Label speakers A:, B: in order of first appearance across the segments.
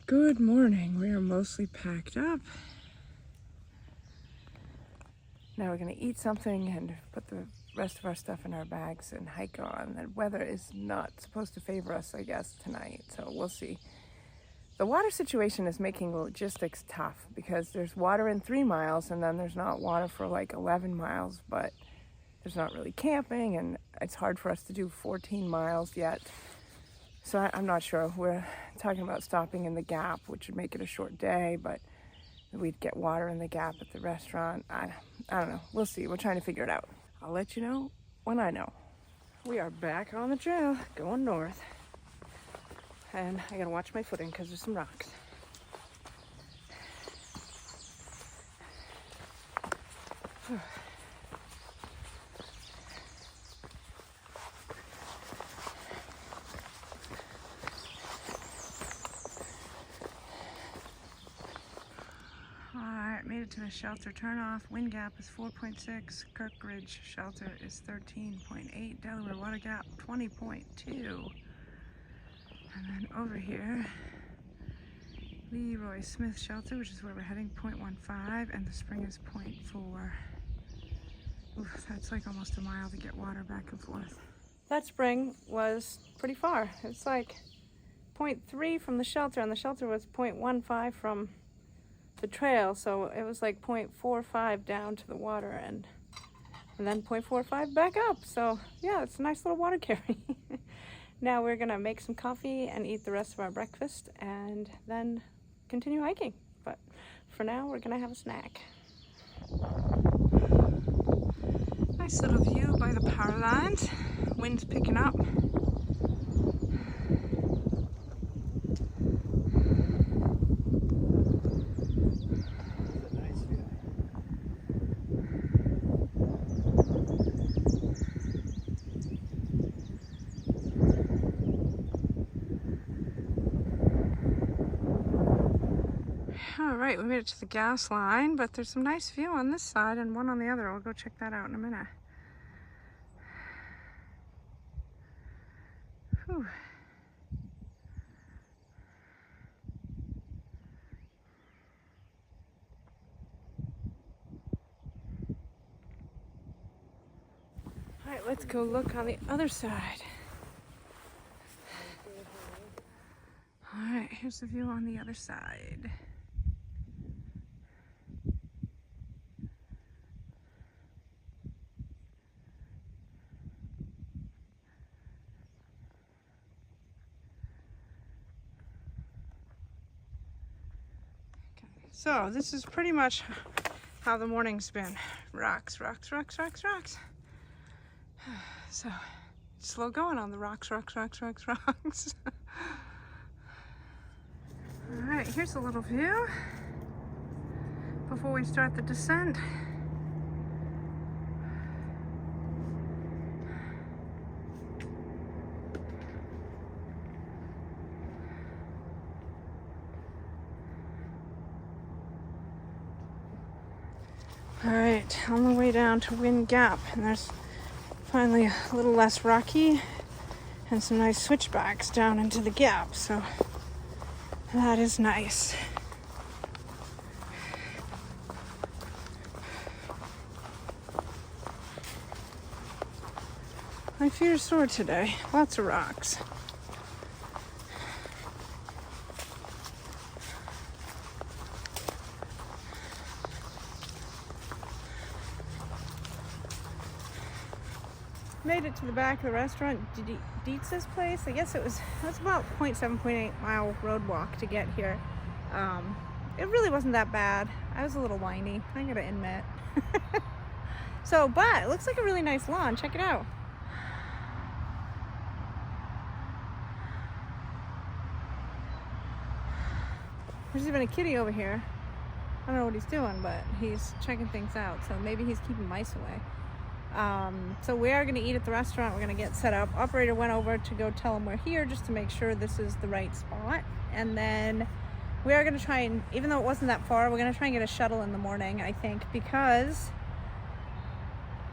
A: Good morning. We are mostly packed up. Now we're going to eat something and put the rest of our stuff in our bags and hike on. The weather is not supposed to favor us, I guess, tonight, so we'll see. The water situation is making logistics tough because there's water in 3 miles and then there's not water for like 11 miles, but there's not really camping and it's hard for us to do 14 miles yet. So I'm not sure. We're talking about stopping in the Gap, which would make it a short day, but we'd get water in the Gap at the restaurant. I don't know. We'll see. We're trying to figure it out. I'll let you know when I know. We are back on the trail, going north. And I gotta watch my footing because there's some rocks. Alright, made it to the shelter turnoff. Wind gap is 4.6. Kirk Ridge shelter is 13.8. Delaware Water Gap 20.2. And then over here, Leroy Smith shelter, which is where we're heading, 0.15, and the spring is 0.4. Oof, that's like almost a mile to get water back and forth. That spring was pretty far. It's like 0.3 from the shelter, and the shelter was 0.15 from the trail, so it was like 0.45 down to the water and then 0.45 back up. So yeah, it's a nice little water carry. Now we're gonna make some coffee and eat the rest of our breakfast and then continue hiking. But for now, we're gonna have a snack. Nice little view by the power lines. Wind's picking up. Alright, we made it to the gas line, but there's some nice view on this side and one on the other. I'll go check that out in a minute. Whew. Alright, let's go look on the other side. Alright, here's the view on the other side. So this is pretty much how the morning's been. Rocks, rocks, rocks, rocks, rocks. So slow going on the rocks, rocks, rocks, rocks, rocks. All right, here's a little view before we start the descent. All right, on the way down to Wind Gap, and there's finally a little less rocky and some nice switchbacks down into the Gap, so that is nice. My feet are sore today, lots of rocks. Made it to the back of the restaurant, Detzi's place. I guess it was about 0.7, 0.8 mile road walk to get here. It really wasn't that bad. I was a little whiny, I gotta admit. But it looks like a really nice lawn. Check it out. There's even a kitty over here. I don't know what he's doing, but he's checking things out. So maybe he's keeping mice away. So we are going to eat at the restaurant. We're going to get set up. Operator went over to go tell him we're here just to make sure this is the right spot. And then we are going to try and, even though it wasn't that far, we're going to try and get a shuttle in the morning, I think, because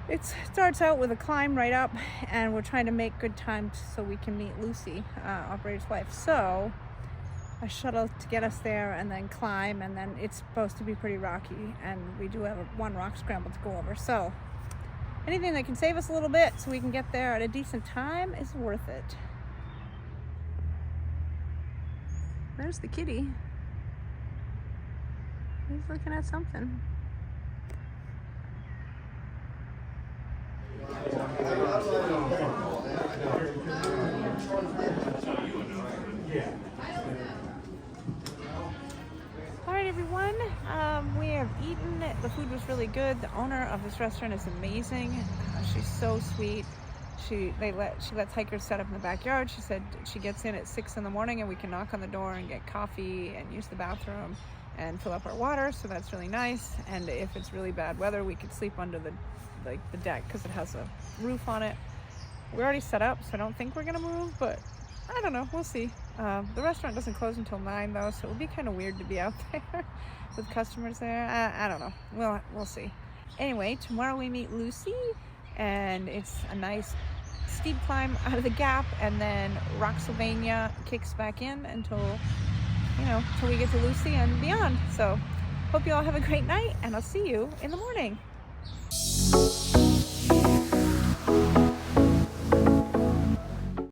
A: it starts out with a climb right up and we're trying to make good time so we can meet Lucy, operator's wife. So
B: a shuttle to get us there and then climb, and then it's supposed to be pretty rocky, and we do have one rock scramble to go over. So anything that can save us a little bit so we can get there at a decent time is worth it. There's the kitty. He's looking at something. All right, everyone. We have eaten. The food was really good. The owner of this restaurant is amazing. She's so sweet. She lets hikers set up in the backyard. She said she gets in at 6 in the morning and we can knock on the door and get coffee and use the bathroom and fill up our water. So that's really nice. And if it's really bad weather, we could sleep under the deck because it has a roof on it. We're already set up, so I don't think we're gonna move, but I don't know, we'll see. The restaurant doesn't close until 9 though, so it would be kind of weird to be out there with customers there. I don't know, we'll see. Anyway, tomorrow we meet Lucy, and it's a nice steep climb out of the gap, and then Rocksylvania kicks back in until we get to Lucy and beyond. So hope you all have a great night, and I'll see you in the morning.